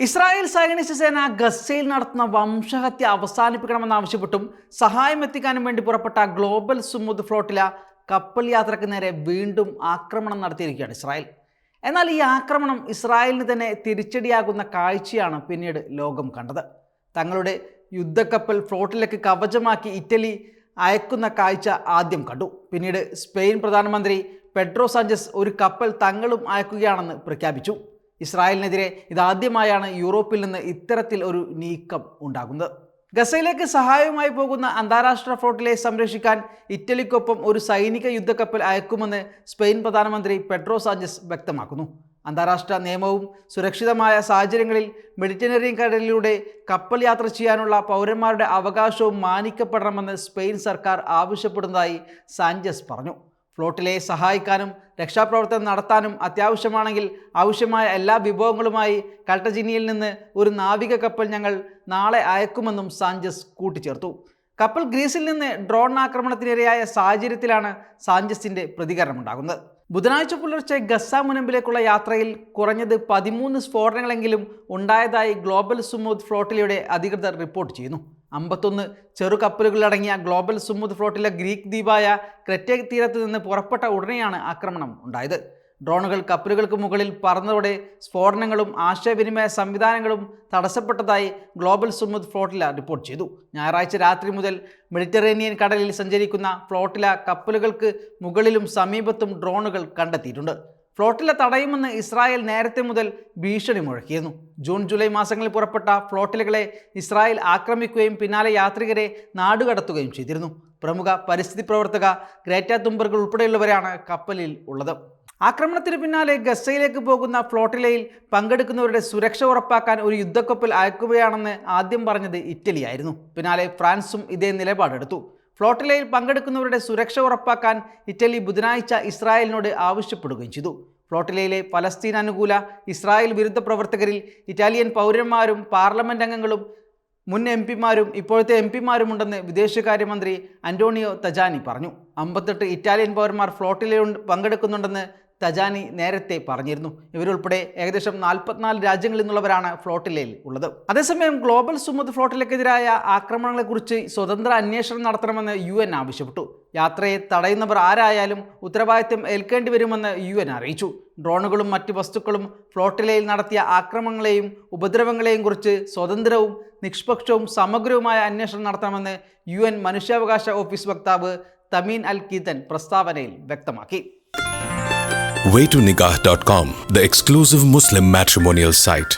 Israel Zionist സേന ഗസയിൽ നടത്തുന്ന വംശഹത്യ അവസാനിപ്പിക്കണമെന്നാവശ്യപ്പെട്ടും സഹായം എത്തിക്കാനും വേണ്ടി പുറപ്പെട്ട ഗ്ലോബൽ സുമുദ് ഫ്ലോട്ടില കപ്പൽ യാത്രയ്ക്ക് നേരെ വീണ്ടും ആക്രമണം നടത്തിയിരിക്കുകയാണ് ഇസ്രായേൽ. എന്നാൽ ഈ ആക്രമണം ഇസ്രായേലിന് തന്നെ തിരിച്ചടിയാകുന്ന കാഴ്ചയാണ് പിന്നീട് ലോകം കണ്ടത്. തങ്ങളുടെ യുദ്ധക്കപ്പൽ ഫ്ലോട്ടിലേക്ക് കവചമാക്കി ഇറ്റലി അയക്കുന്ന കാഴ്ച ആദ്യം കണ്ടു. പിന്നീട് സ്പെയിൻ പ്രധാനമന്ത്രി പെഡ്രോ സാഞ്ചസ് ഒരു കപ്പൽ തങ്ങളും അയക്കുകയാണെന്ന് പ്രഖ്യാപിച്ചു. ഇസ്രായേലിനെതിരെ ഇതാദ്യമായാണ് യൂറോപ്പിൽ നിന്ന് ഇത്തരത്തിൽ ഒരു നീക്കം ഉണ്ടാകുന്നത്. ഗസയിലേക്ക് സഹായവുമായി പോകുന്ന അന്താരാഷ്ട്ര ഫ്ലോട്ടിലെ സംരക്ഷിക്കാൻ ഇറ്റലിക്കൊപ്പം ഒരു സൈനിക യുദ്ധക്കപ്പൽ അയക്കുമെന്ന് സ്പെയിൻ പ്രധാനമന്ത്രി പെഡ്രോ സാഞ്ചസ് വ്യക്തമാക്കുന്നു. അന്താരാഷ്ട്ര നിയമവും സുരക്ഷിതമായ സാഹചര്യങ്ങളിൽ മെഡിറ്ററേനിയൻ കടലിലൂടെ കപ്പൽ യാത്ര ചെയ്യാനുള്ള പൗരന്മാരുടെ അവകാശവും മാനിക്കപ്പെടണമെന്ന് സ്പെയിൻ സർക്കാർ ആവശ്യപ്പെടുന്നതായി സാഞ്ചസ് പറഞ്ഞു. ഫ്ലോട്ടിലെ സഹായിക്കാനും രക്ഷാപ്രവർത്തനം നടത്താനും അത്യാവശ്യമാണെങ്കിൽ ആവശ്യമായ എല്ലാ വിഭവങ്ങളുമായി കൾട്ടജിനിയിൽ നിന്ന് ഒരു നാവിക കപ്പൽ ഞങ്ങൾ നാളെ അയക്കുമെന്നും സാഞ്ചസ് കൂട്ടിച്ചേർത്തു. കപ്പൽ ഗ്രീസിൽ നിന്ന് ഡ്രോൺ ആക്രമണത്തിനിരയായ സാഹചര്യത്തിലാണ് സാഞ്ചസിൻ്റെ പ്രതികരണമുണ്ടാകുന്നത്. ബുധനാഴ്ച പുലർച്ചെ ഗസ മുനമ്പിലേക്കുള്ള യാത്രയിൽ കുറഞ്ഞത് 13 സ്ഫോടനങ്ങളെങ്കിലും ഉണ്ടായതായി ഗ്ലോബൽ സുമുദ് ഫ്ലോട്ടിലയുടെ അധികൃതർ റിപ്പോർട്ട് ചെയ്യുന്നു. 51 ചെറുകപ്പലുകളടങ്ങിയ ഗ്ലോബൽ സുമുദ് ഫ്ലോട്ടില ഗ്രീക്ക് ദ്വീപായ ക്രെറ്റെ തീരത്ത് നിന്ന് പുറപ്പെട്ട ഉടനെയാണ് ആക്രമണം ഉണ്ടായത്. ഡ്രോണുകൾ കപ്പലുകൾക്ക് മുകളിൽ പറന്നതോടെ സ്ഫോടനങ്ങളും ആശയവിനിമയ സംവിധാനങ്ങളും തടസ്സപ്പെട്ടതായി ഗ്ലോബൽ സുമുദ് ഫ്ലോട്ടില റിപ്പോർട്ട് ചെയ്തു. ഞായറാഴ്ച രാത്രി മുതൽ മെഡിറ്ററേനിയൻ കടലിൽ സഞ്ചരിക്കുന്ന ഫ്ലോട്ടില കപ്പലുകൾക്ക് മുകളിലും സമീപത്തും ഡ്രോണുകൾ കണ്ടെത്തിയിട്ടുണ്ട്. ഫ്ലോട്ടില തടയുമെന്ന് ഇസ്രായേൽ നേരത്തെ മുതൽ ഭീഷണി മുഴക്കിയിരുന്നു. ജൂൺ ജൂലൈ മാസങ്ങളിൽ പുറപ്പെട്ട ഫ്ലോട്ടിലുകളെ ഇസ്രായേൽ ആക്രമിക്കുകയും പിന്നാലെ യാത്രികരെ നാടുകടത്തുകയും ചെയ്തിരുന്നു. പ്രമുഖ പരിസ്ഥിതി പ്രവർത്തക ഗ്രേറ്റ തുംബർഗ് ഉൾപ്പെടെയുള്ളവരാണ് കപ്പലിൽ ഉള്ളത്. ആക്രമണത്തിന് പിന്നാലെ ഗസയിലേക്ക് പോകുന്ന ഫ്ലോട്ടിലയിൽ പങ്കെടുക്കുന്നവരുടെ സുരക്ഷ ഉറപ്പാക്കാൻ ഒരു യുദ്ധക്കപ്പൽ അയക്കുകയാണെന്ന് ആദ്യം പറഞ്ഞത് ഇറ്റലിയായിരുന്നു. പിന്നാലെ ഫ്രാൻസും ഇതേ നിലപാടെടുത്തു. ഫ്ലോട്ടിലയിൽ പങ്കെടുക്കുന്നവരുടെ സുരക്ഷ ഉറപ്പാക്കാൻ ഇറ്റലി ബുധനാഴ്ച ഇസ്രായേലിനോട് ആവശ്യപ്പെടുകയും ചെയ്തു. ഫ്ലോട്ടിലയിലെ പലസ്തീൻ അനുകൂല ഇസ്രായേൽ വിരുദ്ധ പ്രവർത്തകരിൽ ഇറ്റാലിയൻ പൗരന്മാരും പാർലമെന്റ് അംഗങ്ങളും മുൻ എംപിമാരും ഇപ്പോഴത്തെ എംപിമാരുമുണ്ടെന്ന് വിദേശകാര്യമന്ത്രി അന്റോണിയോ തജാനി പറഞ്ഞു. 58 ഇറ്റാലിയൻ പൗരന്മാർ ഫ്ലോട്ടിലയിൽ പങ്കെടുക്കുന്നുണ്ടെന്ന് തജാനി നേരത്തെ പറഞ്ഞിരുന്നു. ഇവരുൾപ്പെടെ ഏകദേശം 44 രാജ്യങ്ങളിൽ നിന്നുള്ളവരാണ് ഫ്ലോട്ടിലയിൽ ഉള്ളത്. അതേസമയം ഗ്ലോബൽ സുമുദ് ഫ്ലോട്ടിലക്കെതിരായ ആക്രമണങ്ങളെക്കുറിച്ച് സ്വതന്ത്ര അന്വേഷണം നടത്തണമെന്ന് UN ആവശ്യപ്പെട്ടു. യാത്രയെ തടയുന്നവർ ആരായാലും ഉത്തരവാദിത്തം ഏൽക്കേണ്ടി വരുമെന്ന് UN അറിയിച്ചു. ഡ്രോണുകളും മറ്റ് വസ്തുക്കളും ഫ്ലോട്ടിലയിൽ നടത്തിയ ആക്രമണങ്ങളെയും ഉപദ്രവങ്ങളെയും കുറിച്ച് സ്വതന്ത്രവും നിഷ്പക്ഷവും സമഗ്രവുമായ അന്വേഷണം നടത്തണമെന്ന് UN മനുഷ്യാവകാശ ഓഫീസ് വക്താവ് തമീൻ അൽ കീതൻ പ്രസ്താവനയിൽ വ്യക്തമാക്കി. Waytonikah.com, the exclusive Muslim matrimonial site.